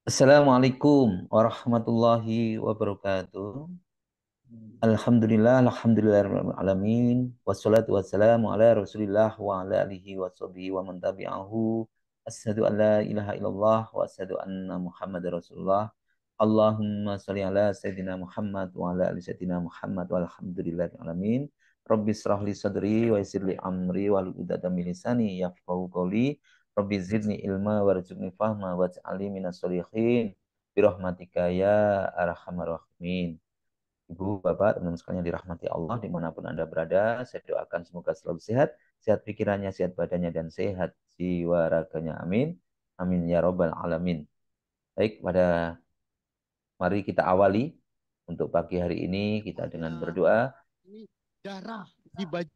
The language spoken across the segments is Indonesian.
Assalamualaikum warahmatullahi wabarakatuh. Alhamdulillah, wassalatu wassalamu ala Rasulillah wa ala alihi wa sahbihi wa man tabi'ahu. Asyhadu an la ilaha illallah wa asyhadu anna Muhammadar Rasulullah. Allahumma shalli ala Sayyidina Muhammad wa ala ali Sayyidina Muhammad walhamdulillahil alamin. Rabbi israh li sadri wa yassir li amri wa hlul 'uqdatam min lisani yafqahu qawli. Rabbi zidni ilma warzuqni fahma waj'alni minas sholihin birahmatika ya arhamar rahimin. Ibu, Bapak, teman-teman sekalian yang dirahmati Allah dimanapun Anda berada, saya doakan semoga selalu sehat, sehat pikirannya, sehat badannya, dan sehat jiwa raganya. Amin. Amin ya robbal alamin. Baik, mari kita awali untuk pagi hari ini kita dengan berdoa. Ini darah di baju.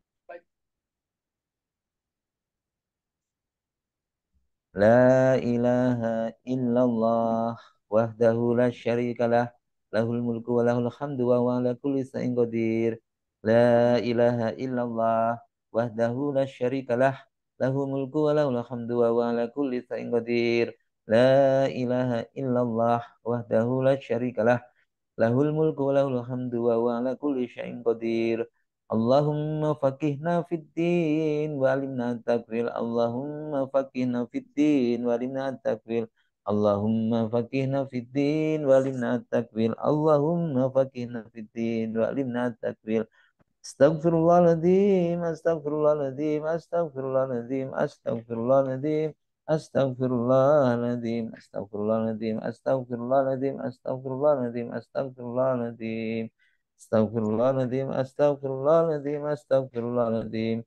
La ilaha illallah wahdahu la syarikalah lahul mulku wa lahul hamdu wa huwa ala kulli syai'in qadir. La ilaha illallah wahdahu la syarikalah lahul mulku wa lahul hamdu wa huwa ala kulli syai'in qadir. La ilaha illallah wahdahu la syarikalah lahul mulku wa lahul hamdu wa huwa ala kulli syai'in qadir. Allahumma faqihna fid din wa alimna takwil. Allahumma faqihna fid din wa alimna takwil. Allahumma faqihna fid din wa alimna takwil. Allahumma faqihna fid din wa alimna takwil. Astaghfirullahaladzim, astaghfirullahaladzim, astaghfirullahaladzim, astaghfirullahaladzim, astaghfirullahaladzim, astaghfirullahaladzim, astaghfirullahaladzim, astaghfirullahaladzim, astaghfirullahaladzim, astaghfirullahaladzim, astaghfirullahaladzim, astaghfirullahaladzim.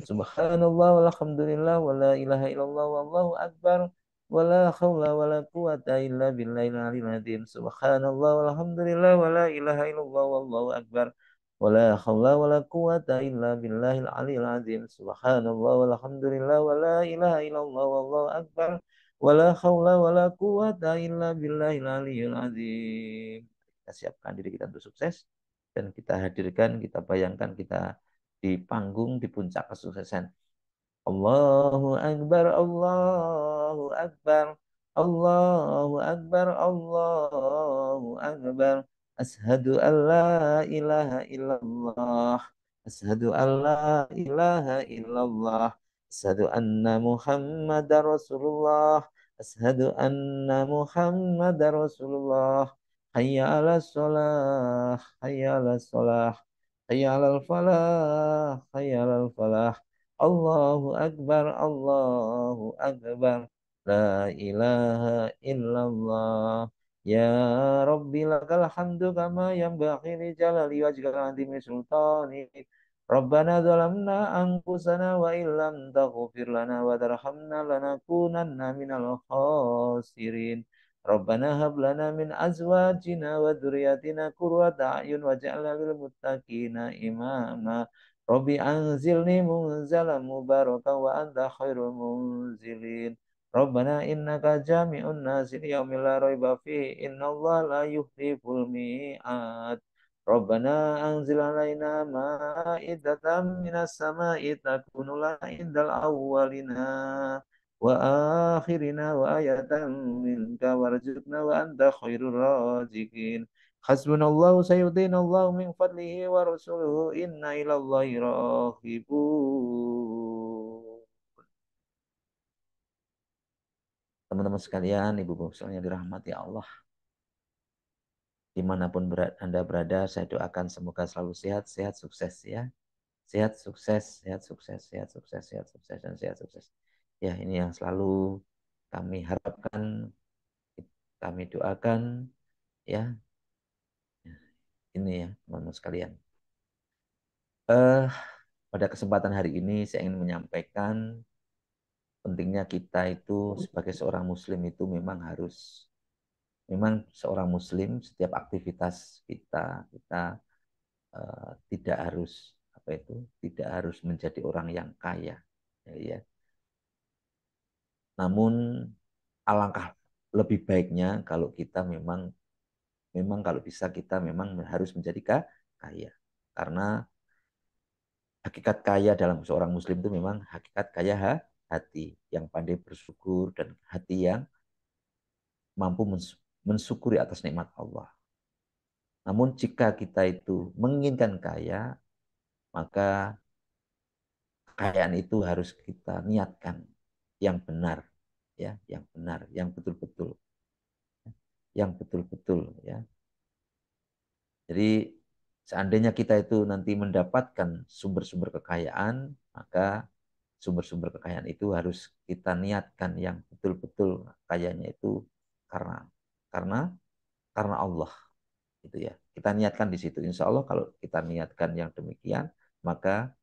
Subhanallah walhamdulillah wa la ilaha illallah wallahu akbar wa la hawla wa la quwata illa billahil aliyil azim. Subhanallah walhamdulillah wa la ilaha illallah wallahu akbar. ولا حول ولا قوة إلا بالله العلي العظيم سبحان الله والحمد لله ولا إله إلا الله والله أكبر ولا حول ولا قوة إلا بالله العلي العظيم. Kita siapkan diri kita untuk sukses dan kita hadirkan, kita bayangkan kita di panggung di puncak kesuksesan. Allahu Akbar, Allahu Akbar, Allahu Akbar, Allahu Akbar. Ashadu an la ilaha illallah. Ashadu an la ilaha illallah. Ashadu anna Muhammadar Rasulullah. Ashadu anna Muhammadar Rasulullah. Hayya ala salah, hayya ala salah, hayya ala falah, hayya ala falah. Allahu Akbar, Allahu Akbar. La ilaha illallah. Ya Rabbi lakal hamdu kama yanbaghi li jalali wajhika azimi sultanik. Rabbana zalamna anfusana wa illam taghfir lana wa tarhamna lanakunanna minal khasirin. Rabbana hab lana min azwajina wa dzurriyyatina qurrata a'yun waj'alna lil muttaqina imama. Rabbi anzilni munzalan mubarakan wa anta khairul munzilin. Rabbana innaka jami'un nasi liyaumin la raiba fihi innallaha la yuhliful mi'ad. Rabbana anzil alaina ma'idatan minas sama'i takunu lana indal awwalina wa akhirina wa ayatan minka warzuqna wa anta khairur raziqin. Hasbunallahu sayyidinallahu min fadlihi wa rasuluhu inna ilallahi rahibun. Teman-teman sekalian, ibu-ibu sekalian yang dirahmati Allah, dimanapun Anda berada, saya doakan semoga selalu sehat, sehat, sukses ya. Sehat, sukses, sehat, sukses, sehat, sukses, sehat, sukses, dan sehat, sukses. Ya, ini yang selalu kami harapkan, kami doakan ya. Ini ya, teman-teman sekalian. Pada kesempatan hari ini saya ingin menyampaikan pentingnya kita itu sebagai seorang muslim itu memang seorang muslim setiap aktivitas kita tidak harus tidak harus menjadi orang yang kaya ya. Namun alangkah lebih baiknya kalau kita memang memang kalau bisa kita memang harus menjadi kaya, karena hakikat kaya dalam seorang muslim itu memang hakikat kaya hati yang pandai bersyukur dan hati yang mampu mensyukuri atas nikmat Allah. Namun jika kita itu menginginkan kaya, maka kekayaan itu harus kita niatkan yang benar, ya, yang benar, yang betul-betul, ya. Jadi seandainya kita itu nanti mendapatkan sumber-sumber kekayaan, maka sumber-sumber kekayaan itu harus kita niatkan yang betul-betul kayanya itu karena karena karena Allah, gitu ya. Kita niatkan di situ. Insya Allah kalau kita niatkan yang demikian, maka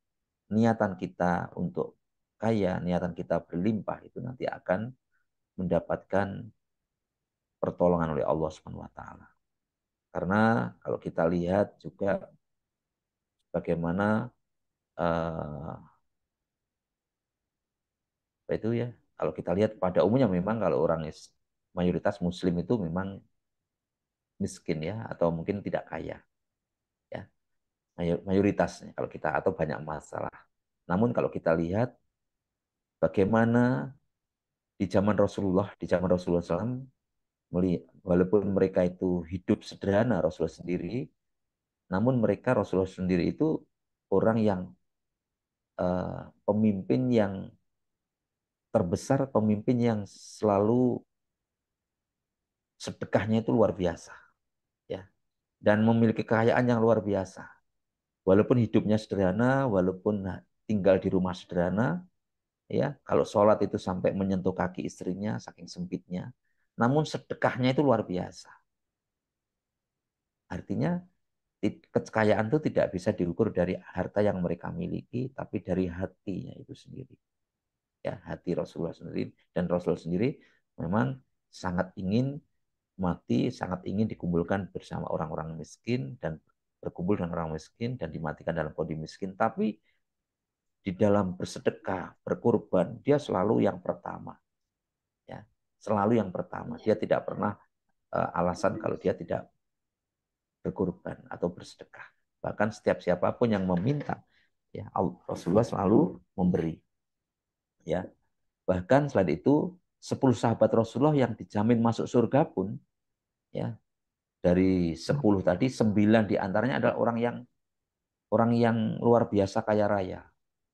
niatan kita untuk kaya, niatan kita berlimpah itu nanti akan mendapatkan pertolongan oleh Allah Subhanahu wa taala. Karena kalau kita lihat juga bagaimana apa itu ya, kalau kita lihat pada umumnya memang kalau orang mayoritas muslim itu memang miskin ya, atau mungkin tidak kaya ya, mayoritasnya kalau kita, atau banyak masalah. Namun kalau kita lihat bagaimana di zaman Rasulullah SAW, walaupun mereka itu hidup sederhana Rasulullah sendiri, namun mereka Rasulullah sendiri itu orang yang pemimpin yang terbesar, pemimpin yang selalu sedekahnya itu luar biasa, ya, dan memiliki kekayaan yang luar biasa. Walaupun hidupnya sederhana, walaupun tinggal di rumah sederhana, ya, kalau sholat itu sampai menyentuh kaki istrinya saking sempitnya, namun sedekahnya itu luar biasa. Artinya kekayaan itu tidak bisa diukur dari harta yang mereka miliki, tapi dari hatinya itu sendiri. Ya, hati Rasulullah sendiri, dan Rasulullah sendiri memang sangat ingin mati, sangat ingin dikumpulkan bersama orang-orang miskin dan berkumpul dengan orang miskin dan dimatikan dalam kondisi miskin. Tapi di dalam bersedekah, berkorban, dia selalu yang pertama. Ya, selalu yang pertama. Dia tidak pernah alasan kalau dia tidak berkorban atau bersedekah. Bahkan setiap siapapun yang meminta, ya, Rasulullah selalu memberi. Ya, bahkan selain itu 10 sahabat Rasulullah yang dijamin masuk surga pun, ya, dari 10 tadi 9 diantaranya adalah orang yang luar biasa kaya raya.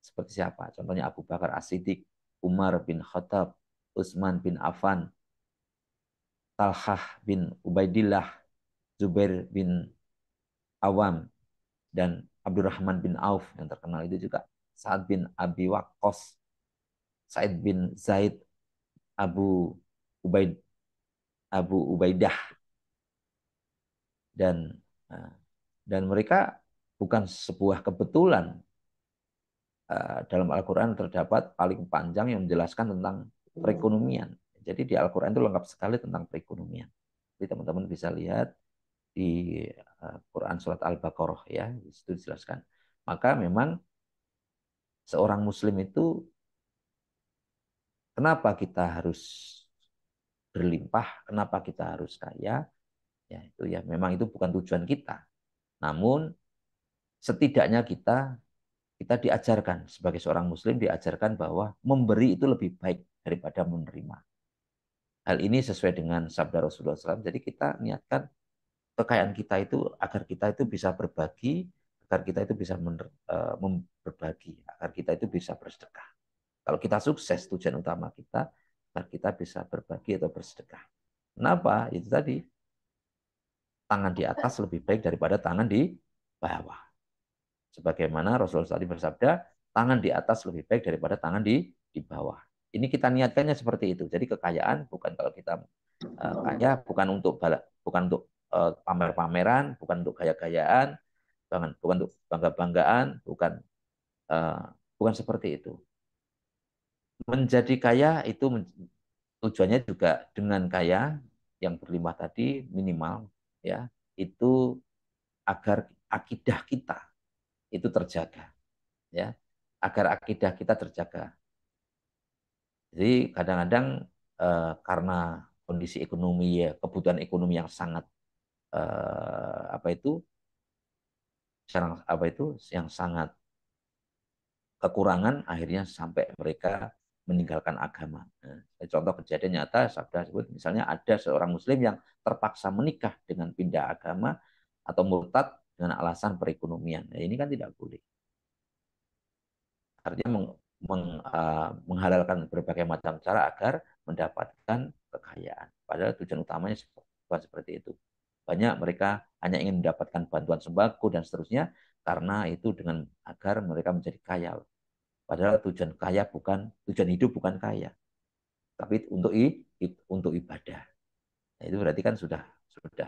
Seperti siapa? Contohnya Abu Bakar As-Siddiq, Umar bin Khattab, Utsman bin Affan, Talhah bin Ubaidillah, Zubair bin Awam, dan Abdurrahman bin Auf yang terkenal itu juga, Sa'ad bin Abi Waqqas, Sa'id bin Zaid, Abu Ubaid, Abu Ubaidah, dan eh, dan mereka bukan sebuah kebetulan. Dalam Al-Quran terdapat paling panjang yang menjelaskan tentang perekonomian. Jadi di Al-Quran itu lengkap sekali tentang perekonomian. Jadi teman-teman bisa lihat di Quran surat Al-Baqarah, ya, di situ dijelaskan. Maka memang seorang muslim itu, kenapa kita harus berlimpah, kenapa kita harus kaya? Ya itu ya, memang itu bukan tujuan kita. Namun setidaknya kita diajarkan sebagai seorang muslim, diajarkan bahwa memberi itu lebih baik daripada menerima. Hal ini sesuai dengan sabda Rasulullah SAW. Jadi kita niatkan kekayaan kita itu agar kita itu bisa berbagi, agar kita itu bisa berbagi, agar kita itu bisa bersedekah. Kalau kita sukses, tujuan utama kita agar kita bisa berbagi atau bersedekah. Kenapa? Itu tadi, tangan di atas lebih baik daripada tangan di bawah. Sebagaimana Rasulullah SAW bersabda, tangan di atas lebih baik daripada tangan di bawah. Ini kita niatkannya seperti itu. Jadi kekayaan bukan, kalau kita kaya bukan untuk pamer-pameran, bukan untuk gaya-gayaan, bukan untuk bangga-banggaan, bukan seperti itu. Menjadi kaya itu tujuannya juga dengan kaya yang berlimpah tadi, minimal, ya, itu agar akidah kita itu terjaga, ya, agar akidah kita terjaga. Jadi kadang-kadang karena kondisi ekonomi, ya, kebutuhan ekonomi yang sangat apa itu, yang sangat kekurangan, akhirnya sampai mereka meninggalkan agama. Nah, contoh kejadian nyata sabda sebut misalnya ada seorang muslim yang terpaksa menikah dengan pindah agama atau murtad dengan alasan perekonomian. Nah, ini kan tidak boleh. Artinya menghalalkan berbagai macam cara agar mendapatkan kekayaan. Padahal tujuan utamanya bukan seperti itu. Banyak mereka hanya ingin mendapatkan bantuan sembako dan seterusnya karena itu dengan agar mereka menjadi kaya. Padahal tujuan hidup bukan kaya, tapi untuk ibadah. Nah, itu berarti kan sudah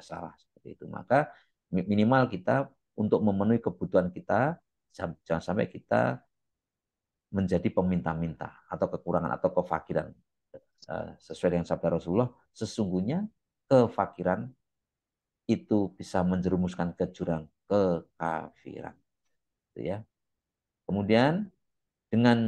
salah seperti itu. Maka minimal kita untuk memenuhi kebutuhan kita jangan sampai kita menjadi peminta-minta atau kekurangan atau kefakiran. Sesuai dengan sabda Rasulullah, sesungguhnya kefakiran itu bisa menjerumuskan ke jurang kekafiran. Gitu ya. Kemudian dengan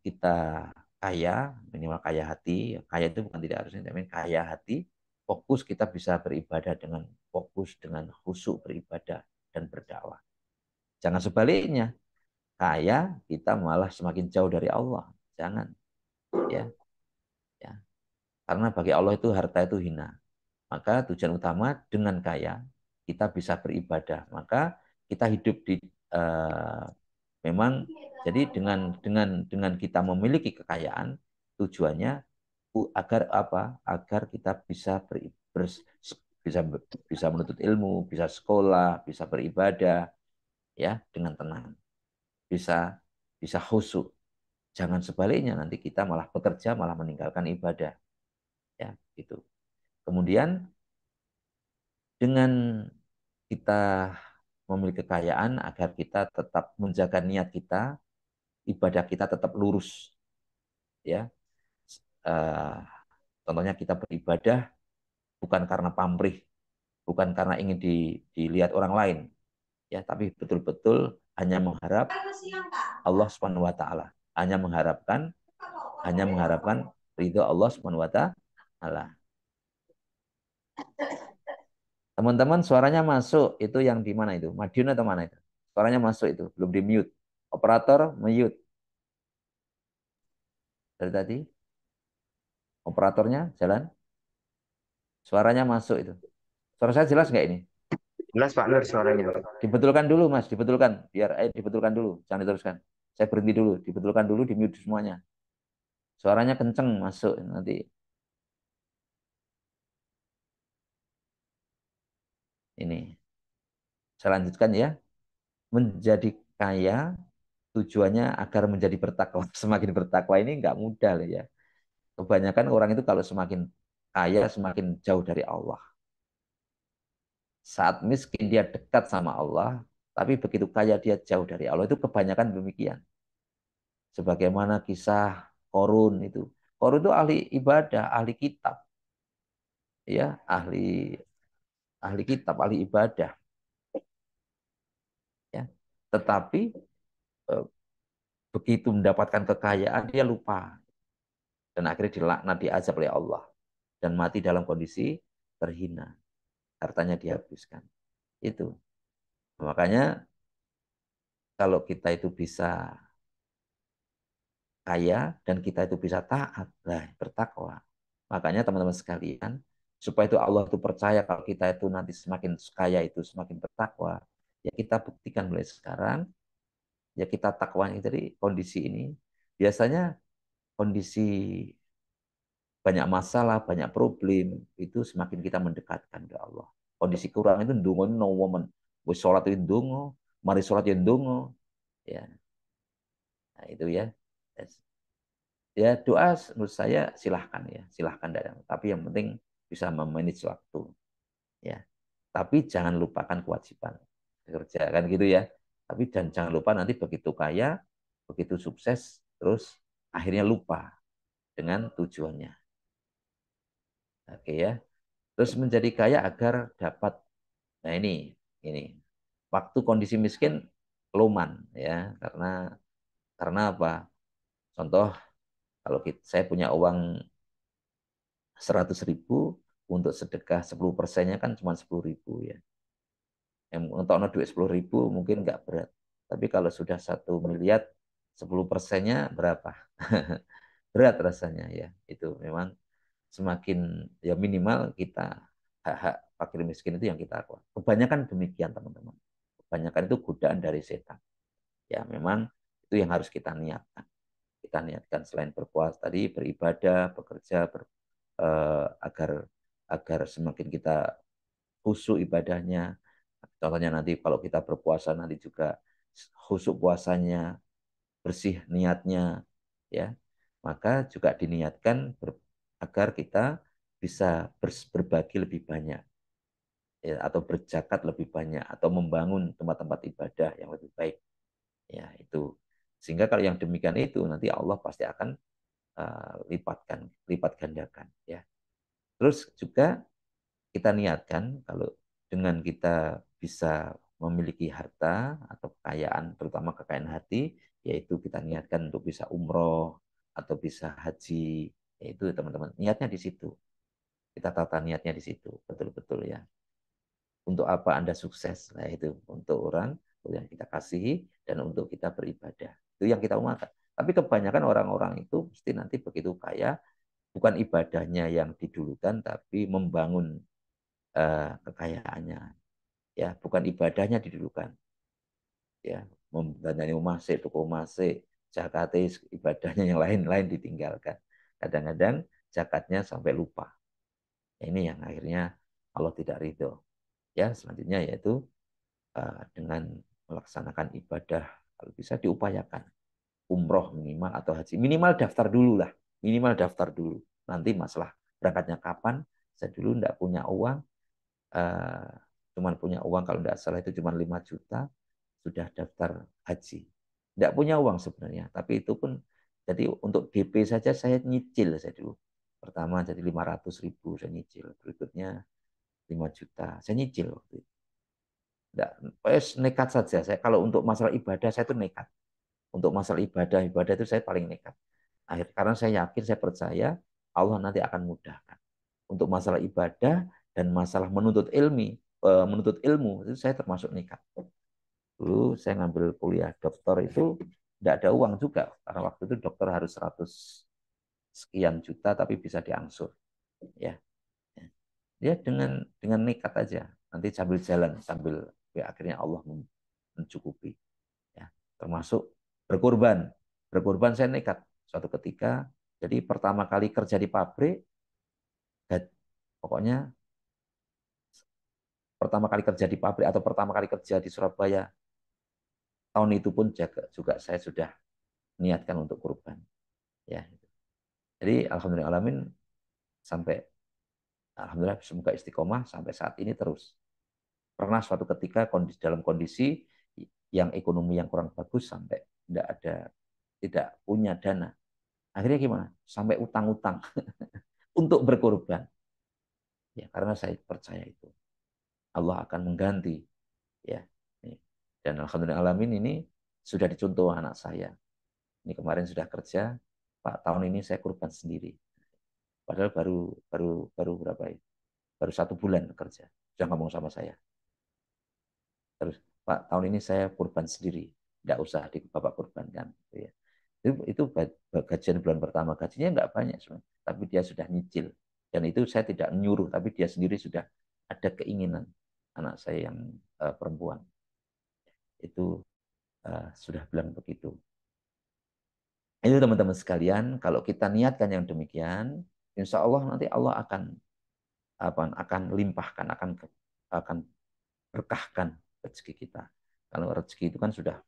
kita kaya, minimal kaya hati, kaya itu bukan tidak harusnya, tapi kaya hati, fokus kita bisa beribadah dengan fokus dengan khusyuk beribadah dan berdakwah. Jangan sebaliknya, kaya kita malah semakin jauh dari Allah. Jangan, ya. Ya. Karena bagi Allah itu harta itu hina. Maka tujuan utama dengan kaya kita bisa beribadah. Maka kita hidup di uh, memang jadi dengan kita memiliki kekayaan tujuannya agar apa? Agar kita bisa bisa menuntut ilmu, bisa sekolah, bisa beribadah ya dengan tenang. Bisa bisa khusyuk. Jangan sebaliknya nanti kita malah bekerja malah meninggalkan ibadah ya gitu. Kemudian dengan kita memiliki kekayaan agar kita tetap menjaga niat kita, ibadah kita tetap lurus ya. Uh, Contohnya kita beribadah bukan karena pamrih, bukan karena ingin dilihat orang lain, ya, tapi betul-betul hanya mengharap Allah Subhanahu wa taala, hanya mengharapkan ridho Allah Subhanahu wa taala. Teman-teman suaranya masuk, itu yang di mana itu? Madiun atau mana itu? Suaranya masuk itu, belum di mute. Operator mute dari tadi. Operatornya jalan, suaranya masuk itu. Suara saya jelas nggak ini? Jelas Pak Nur suaranya. Dibetulkan dulu Mas, dibetulkan. Biar dibetulkan dulu, jangan diteruskan. Saya berhenti dulu, dibetulkan dulu, di mute semuanya. Suaranya kenceng masuk nanti. Ini. Saya lanjutkan ya. Menjadi kaya tujuannya agar menjadi bertakwa. Semakin bertakwa ini nggak mudah loh ya. Kebanyakan orang itu kalau semakin kaya semakin jauh dari Allah. Saat miskin dia dekat sama Allah, tapi begitu kaya dia jauh dari Allah. Itu kebanyakan demikian. Sebagaimana kisah Korun itu. Korun itu ahli ibadah, ahli kitab. Ya, ahli kitab, ahli ibadah. Ya. Tetapi eh, begitu mendapatkan kekayaan dia lupa dan akhirnya dilaknat diazab oleh Allah dan mati dalam kondisi terhina. Hartanya dihabiskan. Itu. Makanya kalau kita itu bisa kaya dan kita itu bisa taat, lah, bertakwa. Makanya teman-teman sekalian, supaya itu Allah itu percaya kalau kita itu nanti semakin kaya itu semakin bertakwa, ya kita buktikan mulai sekarang, ya kita takwanya dari kondisi ini. Biasanya kondisi banyak masalah, banyak problem, itu semakin kita mendekatkan ke Allah. Kondisi kurang itu ndonga no woman. Wis sholat itu ndonga, mari sholat itu ndonga. Ya, nah, itu ya. Ya doa menurut saya silahkan ya, silahkan dalam. Tapi yang penting bisa memanage waktu. Ya, tapi jangan lupakan kewajiban kerja kan gitu ya. Tapi dan jangan lupa nanti begitu kaya, begitu sukses, terus akhirnya lupa dengan tujuannya. Oke ya. Terus menjadi kaya agar dapat, nah ini waktu kondisi miskin loman ya, karena apa? Contoh kalau saya punya uang 100.000 untuk sedekah 10%-nya kan cuma 10.000 ya. Yang untuk duit 10.000 mungkin nggak berat. Tapi kalau sudah 1 miliar 10%-nya berapa? berat rasanya ya. Itu memang semakin ya minimal kita hak-hak fakir miskin itu yang kita lakukan. Kebanyakan demikian teman-teman. Kebanyakan itu godaan dari setan. Ya memang itu yang harus kita niatkan. Kita niatkan selain berpuasa tadi beribadah, bekerja agar agar semakin kita khusyuk ibadahnya. Contohnya nanti kalau kita berpuasa nanti juga khusyuk puasanya, bersih niatnya, ya. Maka juga diniatkan agar kita bisa berbagi lebih banyak, ya, atau berzakat lebih banyak, atau membangun tempat-tempat ibadah yang lebih baik. Ya, itu. Sehingga kalau yang demikian itu nanti Allah pasti akan lipat gandakan, ya. Terus juga kita niatkan kalau dengan kita bisa memiliki harta atau kekayaan, terutama kekayaan hati, yaitu kita niatkan untuk bisa umroh atau bisa haji, yaitu teman-teman niatnya di situ. Kita tata niatnya di situ, betul-betul ya. Untuk apa Anda sukses? Nah itu untuk orang yang kita kasihi dan untuk kita beribadah. Itu yang kita umatkan. Tapi kebanyakan orang-orang itu mesti nanti begitu kaya, bukan ibadahnya yang didulukan, tapi membangun kekayaannya. Ya, bukan ibadahnya didulukan. Ya, membangun rumah sih, toko masih, zakat ibadahnya yang lain-lain ditinggalkan. Kadang-kadang zakatnya sampai lupa. Ini yang akhirnya Allah tidak ridho. Ya, selanjutnya yaitu dengan melaksanakan ibadah kalau bisa diupayakan umroh minimal atau haji minimal daftar dulu lah, minimal daftar dulu. Nanti masalah berangkatnya kapan, saya dulu tidak punya uang, cuman punya uang kalau tidak salah itu cuma 5 juta, sudah daftar haji. Tidak punya uang sebenarnya, tapi itu pun jadi untuk DP saja saya nyicil saya dulu. Pertama jadi 500.000 saya nyicil, berikutnya 5 juta saya nyicil waktu itu. Nggak, nekat saja saya. Kalau untuk masalah ibadah saya itu nekat. Untuk masalah ibadah itu saya paling nekat. Karena saya yakin, saya percaya Allah nanti akan mudahkan. Untuk masalah ibadah dan masalah menuntut ilmu itu saya termasuk nekat. Dulu saya ngambil kuliah dokter itu tidak ada uang juga karena waktu itu dokter harus 100 sekian juta tapi bisa diangsur. Ya, ya dengan nekat aja. Nanti sambil jalan sambil ya, akhirnya Allah mencukupi. Ya, termasuk berkorban. Berkorban saya nekat suatu ketika. Jadi pertama kali kerja di pabrik, pokoknya pertama kali kerja di pabrik atau pertama kali kerja di Surabaya, tahun itu pun juga saya sudah niatkan untuk kurban. Ya, jadi alhamdulillah alamin sampai alhamdulillah semoga istiqomah sampai saat ini terus. Pernah suatu ketika dalam kondisi yang ekonomi yang kurang bagus sampai tidak punya dana. Akhirnya gimana? Sampai utang-utang untuk berkorban. Ya, karena saya percaya itu. Allah akan mengganti. Ya. Dan alhamdulillah alamin ini sudah dicontoh anak saya. Ini kemarin sudah kerja, Pak, tahun ini saya kurban sendiri. Padahal baru berapa ya? Baru 1 bulan kerja. Sudah ngomong sama saya. Terus, Pak, tahun ini saya kurban sendiri. Tidak usah di Bapak kurbankan. Ya. Itu gajian bulan pertama. Gajinya nggak banyak sebenarnya. Tapi dia sudah nyicil. Dan itu saya tidak menyuruh. Tapi dia sendiri sudah ada keinginan. Anak saya yang perempuan. Itu sudah bilang begitu. Itu teman-teman sekalian. Kalau kita niatkan yang demikian, insya Allah nanti Allah akan limpahkan, akan berkahkan rezeki kita. Kalau rezeki itu kan sudah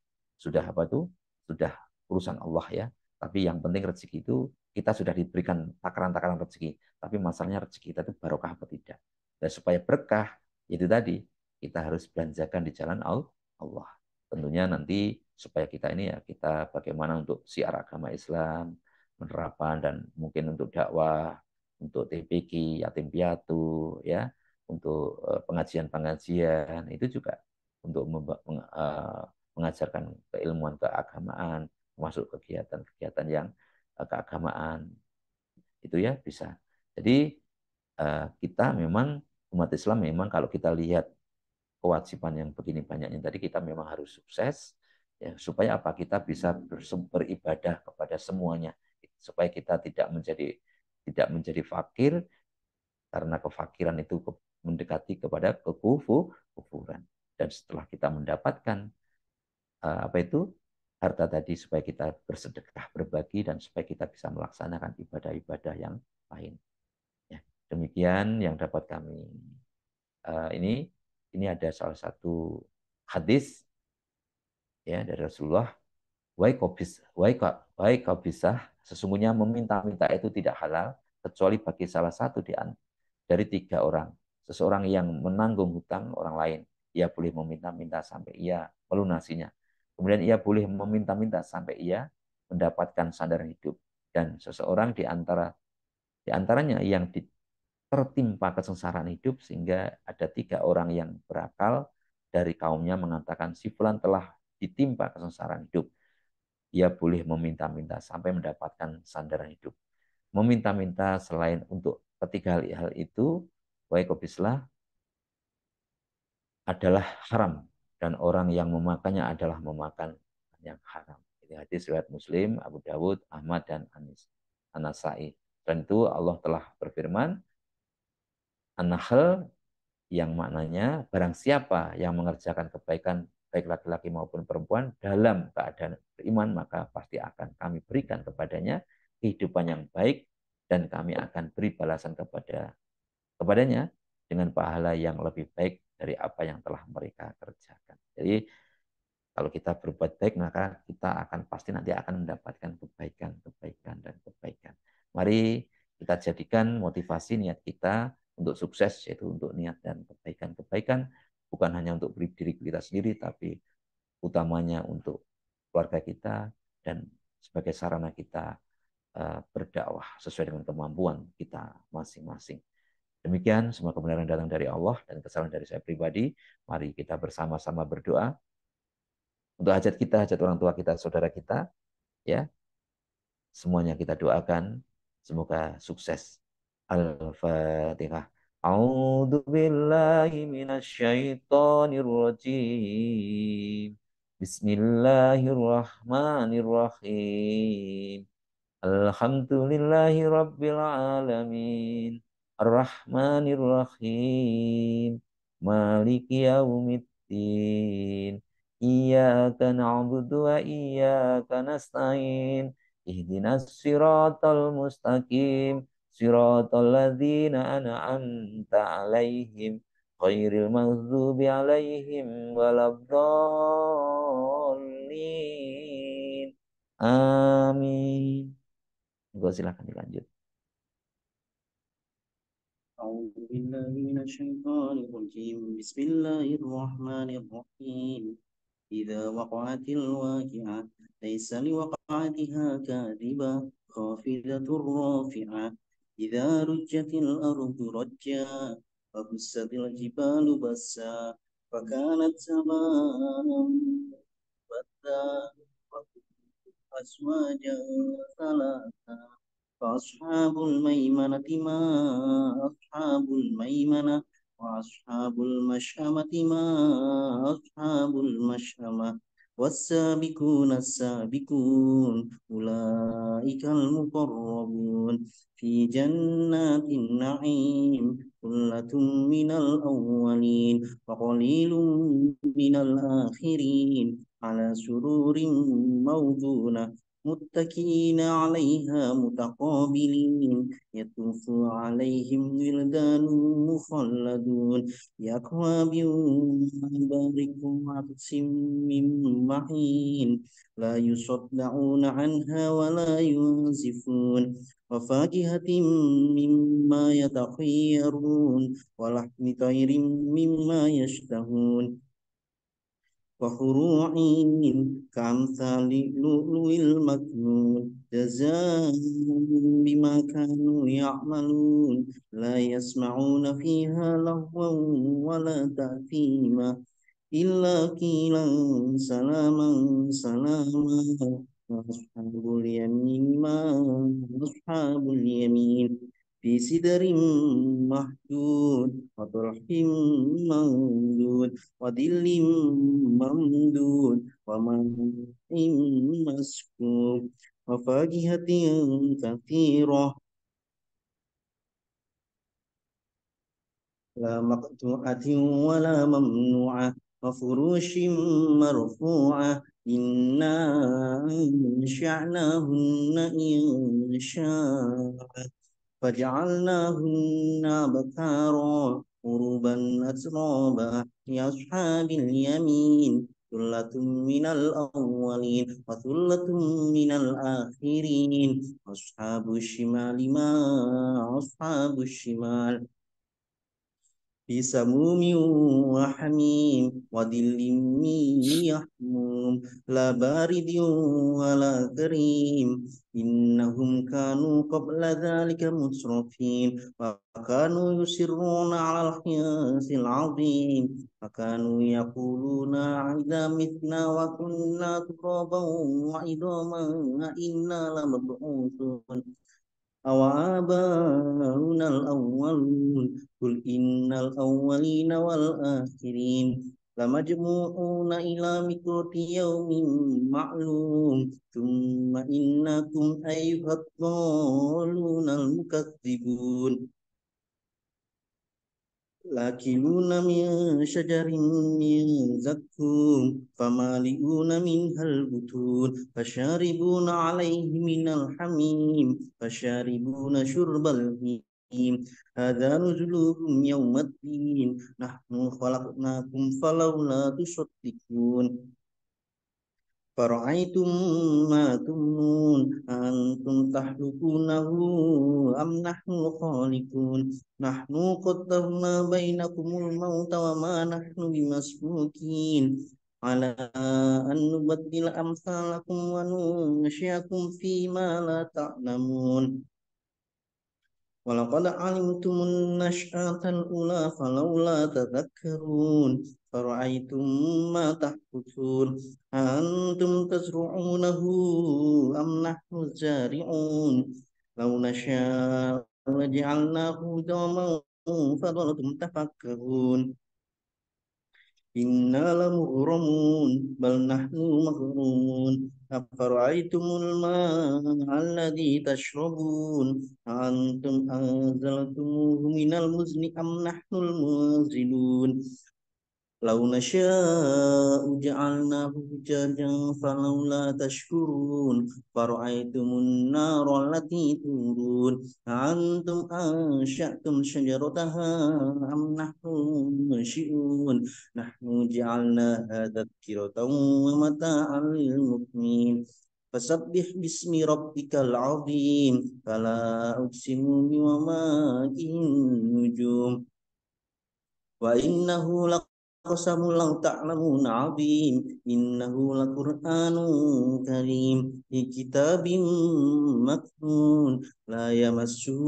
apa tuh? Sudah urusan Allah ya. Tapi yang penting rezeki itu kita sudah diberikan takaran-takaran rezeki. Tapi masalahnya rezeki kita itu barokah apa tidak. Dan supaya berkah, itu tadi kita harus belanjakan di jalan Allah. Tentunya nanti supaya kita ini ya kita bagaimana untuk siar agama Islam, penerapan dan mungkin untuk dakwah, untuk TPQ, yatim piatu, ya, untuk pengajian-pengajian itu juga untuk mengajarkan keilmuan keagamaan, masuk kegiatan-kegiatan yang keagamaan itu ya bisa. Jadi kita memang umat Islam memang kalau kita lihat kewajiban yang begini banyaknya tadi kita memang harus sukses ya supaya apa kita bisa beribadah kepada semuanya supaya kita tidak menjadi fakir, karena kefakiran itu mendekati kepada kekufuran. Dan setelah kita mendapatkan apa itu harta tadi, supaya kita bersedekah, berbagi, dan supaya kita bisa melaksanakan ibadah-ibadah yang lain. Ya, demikian yang dapat kami ini ada salah satu hadis ya dari Rasulullah. Wahai kau bisa, sesungguhnya meminta-minta itu tidak halal kecuali bagi salah satu dari tiga orang. Seseorang yang menanggung hutang orang lain, ia boleh meminta-minta sampai ia melunasinya. Kemudian ia boleh meminta-minta sampai ia mendapatkan sandaran hidup. Dan seseorang di antaranya yang tertimpa kesengsaraan hidup, sehingga ada tiga orang yang berakal dari kaumnya mengatakan, si fulan telah ditimpa kesengsaraan hidup. Ia boleh meminta-minta sampai mendapatkan sandaran hidup. Meminta-minta selain untuk ketiga hal itu, baik obislah, adalah haram. Dan orang yang memakannya adalah memakan yang haram. Ini hadis riwayat Muslim, Abu Dawud, Ahmad, dan An-Nasai. Dan itu Allah telah berfirman, An-Nahl, yang maknanya barang siapa yang mengerjakan kebaikan baik laki-laki maupun perempuan dalam keadaan beriman, maka pasti akan kami berikan kepadanya kehidupan yang baik, dan kami akan beri balasan kepadanya dengan pahala yang lebih baik dari apa yang telah mereka kerjakan. Jadi kalau kita berbuat baik, maka kita akan pasti nanti akan mendapatkan kebaikan, kebaikan, dan kebaikan. Mari kita jadikan motivasi niat kita untuk sukses, yaitu untuk niat dan kebaikan-kebaikan, bukan hanya untuk diri kita sendiri, tapi utamanya untuk keluarga kita dan sebagai sarana kita berdakwah sesuai dengan kemampuan kita masing-masing. Demikian, semua kebenaran datang dari Allah dan kesalahan dari saya pribadi. Mari kita bersama-sama berdoa untuk hajat kita, hajat orang tua kita, saudara kita, ya. Semuanya kita doakan semoga sukses. Al-Fatihah. A'udzu billahi minasyaitonir rajim. Bismillahirrahmanirrahim. Alhamdulillahi rabbil alamin. Ar-Rahmanir Rahim. Maliki yaumiddin. Iyyaka na'budu wa iyyaka nasta'in. Ihdinas siratal mustaqim. Siratal ladzina an'amta 'alaihim ghairil maghdubi 'alaihim waladdallin. Amin. Gue silakan dilanjut. أعوذ بالله من الشيطان الرجيم بسم الله الرحمن الرحيم إذا وقعت الواقعة ليس لوقعتها كاذبة خافضة رافعة إذا رجت الأرض رجا وبست الجبال بسا فكانت هباء منبثا أزواجا ثلاثا فأصحاب الميمنة ما أصحاب الميمنة وأصحاب المشأمة ما أصحاب المشأمة والسابقون السابقون أولئك المقربون في جنات النعيم ثلة من الأولين وقليل من الآخرين على سرور موضونة متكئين عليها متقابلين يطوف عليهم ولدان مخلدون بأكواب وأبارك وعدس من معين لا يصدعون عنها ولا ينزفون وفاكهة مما يتخيرون ولحم طير مما يشتهون وفروع كأمثال اللؤلؤ المكنون جزاء بما كانوا يعملون لا يسمعون فيها لغوا ولا تأثيما إلا قيلا سلاما سلاما وأصحاب اليمين ما أصحاب اليمين في سدر محدود وطرح منضود وظل ممدود وماء مسكوب وفاكهة كثيرة لا مقطوعة ولا ممنوعة وفروش مرفوعة إنا أنشأناهن إنشاء فجعلناهن بكارا عربا أترابا لأصحاب اليمين ثلة من الأولين وثلة من الآخرين أصحاب الشمال ما أصحاب الشمال في سموم وحميم وظل من يحموم لا بارد ولا كريم إنهم كانوا قبل ذلك مترفين وكانوا يصرون على الحنث العظيم وكانوا يقولون إذا متنا وكنا ترابا وعظاما إنا لمبعوثون أو آباؤنا الأولون قل إن الأولين والآخرين لمجموعون إلى ميقات يوم معلوم ثم إنكم أيها الضالون المكذبون لَآكِلُونَ مِن شَجَرٍ مِّن زَقُّومٍ فَمَالِئُونَ مِنْهَا الْبُطُونَ فَشَارِبُونَ عَلَيْهِ مِنَ الْحَمِيمِ فَشَارِبُونَ شُرْبَ الْهِيمِ هَذَا نُزُلُهُمْ يَوْمَ الدِّينِ نَحْنُ خَلَقْنَاكُمْ فَلَوْلَا تُصَدِّقُونَ فَرَأَيْتُم مَّا تُمْنُونَ أَأَنتُمْ تَخْلُقُونَهُ أَمْ نَحْنُ الْخَالِقُونَ نَحْنُ قَدَّرْنَا بَيْنَكُمُ الْمَوْتَ وَمَا نَحْنُ بِمَسْبُوقِينَ عَلَىٰ أَن نُّبَدِّلَ أَمْثَالَكُمْ وَنُنشِئَكُمْ فِيمَا لَا تَعْلَمُونَ وَلَقَدْ عَلِمْتُمُ النَّشْأَةَ الْأُولَىٰ فَلَوْلَا تَذَكَّرُونَ فَرَأَيْتُم مَّا تَحْرُثُونَ أَأَنتُمْ تَزْرَعُونَهُ أَمْ نَحْنُ الزَّارِعُونَ لَوْ نَشَاءُ لَجَعَلْنَاهُ حُطَامًا فَظَلْتُمْ تَفَكَّهُونَ إِنَّا لَمُغْرَمُونَ بَلْ نَحْنُ مَحْرُومُونَ أَفَرَأَيْتُمُ الْمَاءَ الَّذِي تَشْرَبُونَ أَأَنتُمْ أَنزَلْتُمُوهُ مِنَ الْمُزْنِ أَمْ نَحْنُ الْمُنزِلُونَ لَوْ نَشَاءُ جَعَلْنَاهُ أُجَاجًا فَلَوْلَا تَشْكُرُونَ فَرَأَيْتُمُ النَّارَ الَّتِي تُورُونَ أَأَنتُمْ أَنشَأْتُمْ شَجَرَتَهَا أَمْ نَحْنُ الْمُنشِئُونَ نَحْنُ جَعَلْنَاهَا تَذْكِرَةً وَمَتَاعًا لِّلْمُقْوِينَ فَسَبِّحْ بِاسْمِ رَبِّكَ الْعَظِيمِ فَلَا أُقْسِمُ بِمَوَاقِعِ النُّجُومِ وَإِنَّهُ لَقَسَمٌ لَّوْ تَعْلَمُونَ عَظِيمٌ إِنَّهُ لَقُرْآنٌ كَرِيمٌ فِي كِتَابٍ مَّكْنُونٍ لَّا يَمَسُّهُ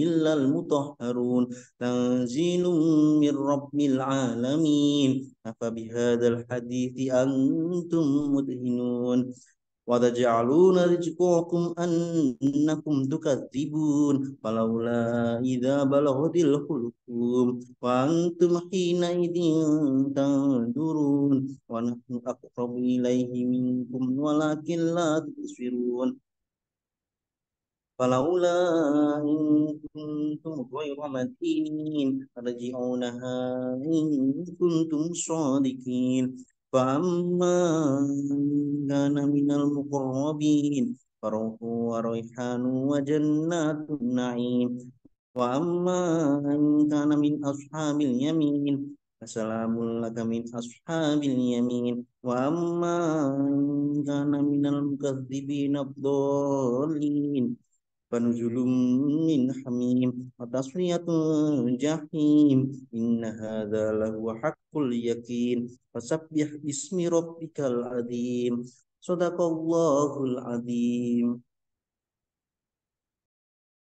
إِلَّا الْمُطَهَّرُونَ تَنزِيلٌ مِّن رَّبِّ الْعَالَمِينَ أَفَبِهَٰذَا الْحَدِيثِ أَنتُم مُّدْهِنُونَ وَتَجْعَلُونَ رِزْقَكُمْ أَنَّكُمْ تُكَذِّبُونَ فَلَوْلَا إِذَا بَلَغَتِ الْحُلْقُومَ وَأَنتُمْ حِينَئِذٍ تَنظُرُونَ وَنَحْنُ أَقْرَبُ إِلَيْهِ مِنكُمْ وَلَٰكِن لَّا تُبْصِرُونَ فَلَوْلَا إِن كُنتُمْ غَيْرَ مَدِينِينَ تَرْجِعُونَهَا إِن كُنتُمْ صَادِقِينَ فَأَمَّا إِن كَانَ مِنَ الْمُقَرَّبِينَ فَرَوْحٌ وَرَيْحَانٌ وَجَنَّاتُ النَّعِيمِ وَأَمَّا إِن كَانَ مِنْ أَصْحَابِ الْيَمِينِ فَسَلَامٌ لَّكَ مِنْ أَصْحَابِ الْيَمِينِ وَأَمَّا إِن كَانَ مِنَ الْمُكَذِّبِينَ الضَّالِّينَ فَنُزُلٌ مِّنْ حَمِيمٍ وَتَصْلِيَةُ جَحِيمٍ إِنَّ هَٰذَا لَهُوَ حَقُّ الْيَقِينِ فَسَبِّحْ بِاسْمِ رَبِّكَ الْعَظِيمِ صَدَقَ اللَّهُ الْعَظِيمُ